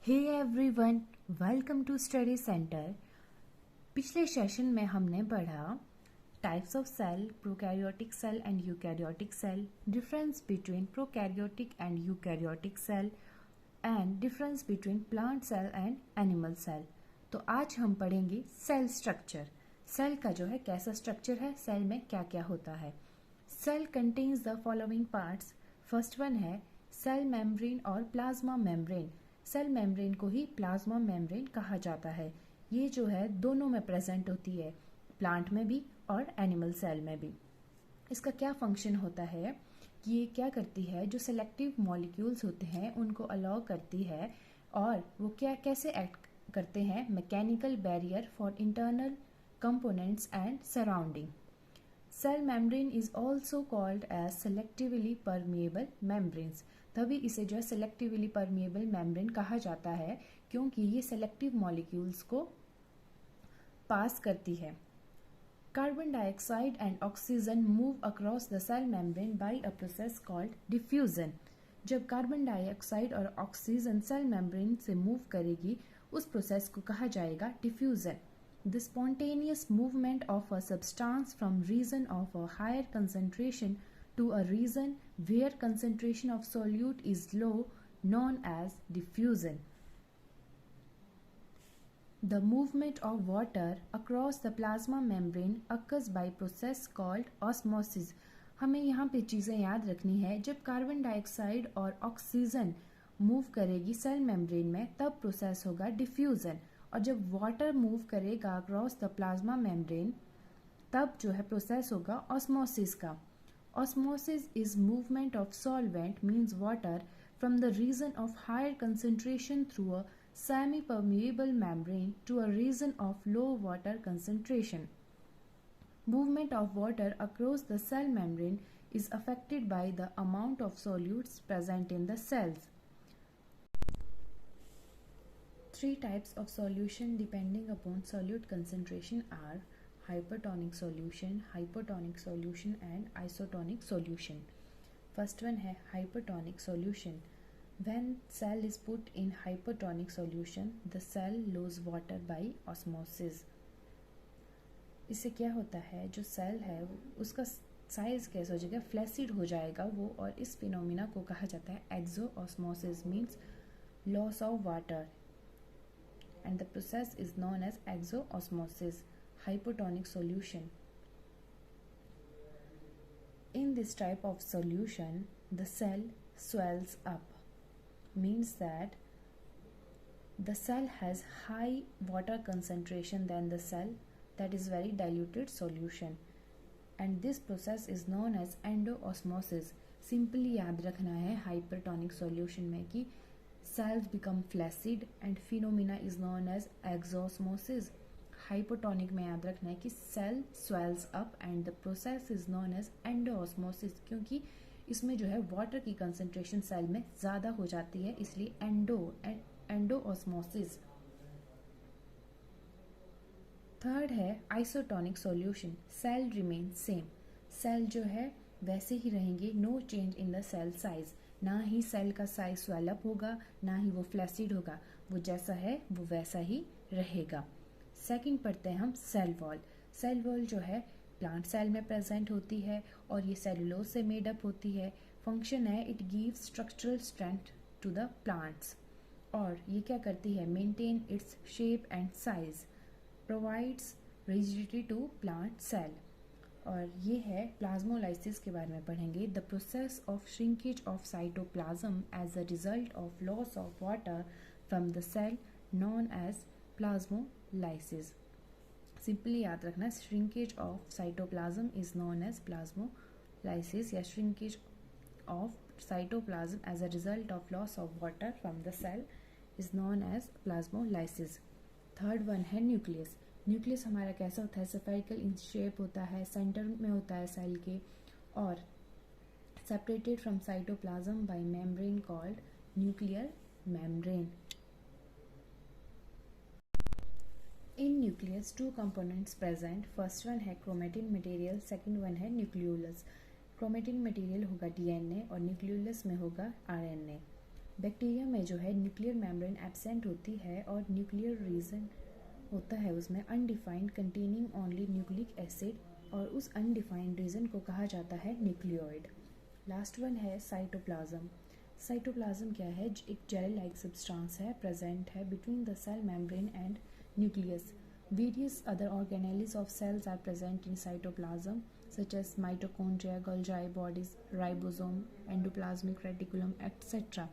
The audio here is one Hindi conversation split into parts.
Hey everyone, welcome to Study Center. पिछले सेशन में हमने पढ़ा types of cell, prokaryotic cell and eukaryotic cell, difference between prokaryotic and eukaryotic cell and difference between plant cell and animal cell. तो आज हम पढ़ेंगे सेल स्ट्रक्चर. सेल का जो है कैसा स्ट्रक्चर है, सेल में क्या क्या होता है. Cell contains the following parts. First one है सेल मेम्ब्रेन और प्लाज्मा मेम्ब्रेन. सेल मेम्ब्रेन को ही प्लाज्मा मेम्ब्रेन कहा जाता है. ये जो है दोनों में प्रेजेंट होती है, प्लांट में भी और एनिमल सेल में भी. इसका क्या फंक्शन होता है, ये क्या करती है, जो सेलेक्टिव मॉलिक्यूल्स होते हैं उनको अलाउ करती है. और वो क्या कैसे एक्ट करते हैं, mechanical barrier for internal components and surrounding. Cell membrane is also called as selectively permeable membranes. तभी इसे जो है सेलेक्टिवली परमिएबल मेम्ब्रेन कहा जाता है, क्योंकि ये सेलेक्टिव मॉलिक्यूल्स को पास करती है. Carbon dioxide and oxygen move across the cell membrane by a process called diffusion. जब कार्बन डाइऑक्साइड और ऑक्सीजन सेल मेम्ब्रेन से मूव करेगी, उस प्रोसेस को कहा जाएगा diffusion. The spontaneous movement of a substance from region of a higher concentration to a region where concentration of solute is low, known as diffusion. The movement of water across the plasma membrane occurs by process called osmosis. हमें यहाँ पे चीज़ें याद रखनी है. जब कार्बन डाइऑक्साइड और ऑक्सीजन मूव करेगी सेल मेम्ब्रेन में, तब प्रोसेस होगा डिफ्यूजन. और जब वाटर मूव करेगा अक्रॉस द प्लाज्मा मेम्ब्रेन, तब जो है प्रोसेस होगा ऑस्मोसिस का. Osmosis is movement of solvent means water from the region of higher concentration through a semi permeable membrane to a region of low water concentration. Movement of water across the cell membrane is affected by the amount of solutes present in the cells. Three types of solution depending upon solute concentration are hypertonic solution, hypotonic solution and isotonic solution. First one है hypertonic solution. When cell is put in hypertonic solution, the cell lose water by osmosis. इससे क्या होता है, जो सेल है उसका साइज कैसे हो जाएगा, फ्लैसिड हो जाएगा वो. और इस फिनोमिना को कहा जाता है exosmosis means loss of water, and the process is known as exoosmosis. Hypotonic solution. In this type of solution, the cell swells up, means that the cell has high water concentration than the cell that is very diluted solution, and this process is known as endoosmosis. Simply याद रखना है hypertonic solution में कि cells become flaccid and phenomena is known as exosmosis. Hypotonic में याद रखना है कि cell swells up and the process is known as endoosmosis, क्योंकि इसमें जो है water की concentration cell में ज़्यादा हो जाती है, इसलिए endoosmosis. थर्ड है isotonic solution. Cell remain same. Cell जो है वैसे ही रहेंगे, no change in the cell size. ना ही सेल का साइज स्वेलअप होगा, ना ही वो फ्लैसिड होगा. वो जैसा है वो वैसा ही रहेगा. सेकंड पढ़ते हैं हम सेल वॉल. सेल वॉल जो है प्लांट सेल में प्रेजेंट होती है और ये सेलुलोज से मेडअप होती है. फंक्शन है it gives structural strength to the plants. और ये क्या करती है, maintain its shape and size, provides rigidity to plant cell. और ये है प्लाज्मोलाइसिस के बारे में पढ़ेंगे. The process of shrinkage of cytoplasm as a result of loss of water from the cell known as plasmolysis. Simply याद रखना, shrinkage of cytoplasm is known as plasmolysis, या shrinkage of cytoplasm as a result of loss of water from the cell is known as plasmolysis. Third one है न्यूक्लियस. न्यूक्लियस हमारा कैसा होता है, स्फेरिकल इन शेप होता है, सेंटर में होता है सेल के, और separated from cytoplasm bye membrane called nuclear membrane. In nucleus two components present. First one है क्रोमेटिन मटेरियल, सेकंड वन है न्यूक्लियोलस. क्रोमेटिन मटेरियल होगा डीएनए और न्यूक्लियोलस में होगा आरएनए. बैक्टीरिया में जो है न्यूक्लियर मेम्ब्रेन एब्सेंट होती है और न्यूक्लियर रीजन होता है उसमें undefined containing only nucleic acid और उस अनडिफाइंड रीजन को कहा जाता है न्यूक्लियोइड। लास्ट वन है साइटोप्लाज्म। साइटोप्लाज्म क्या है? एक जेल लाइक सब्सटेंस है, प्रेजेंट है between the cell membrane and nucleus. Various other organelles of cells are present in cytoplasm such as mitochondria, Golgi bodies, ribosome, endoplasmic reticulum, etc.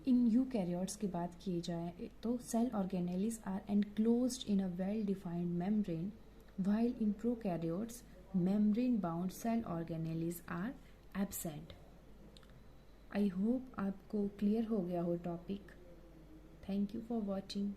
इन यूकैरियोट्स की बात की जाए तो cell organelles are enclosed in a well defined membrane, while in prokaryotes membrane bound cell organelles are absent. I hope आपको क्लियर हो गया हो topic. Thank you for watching.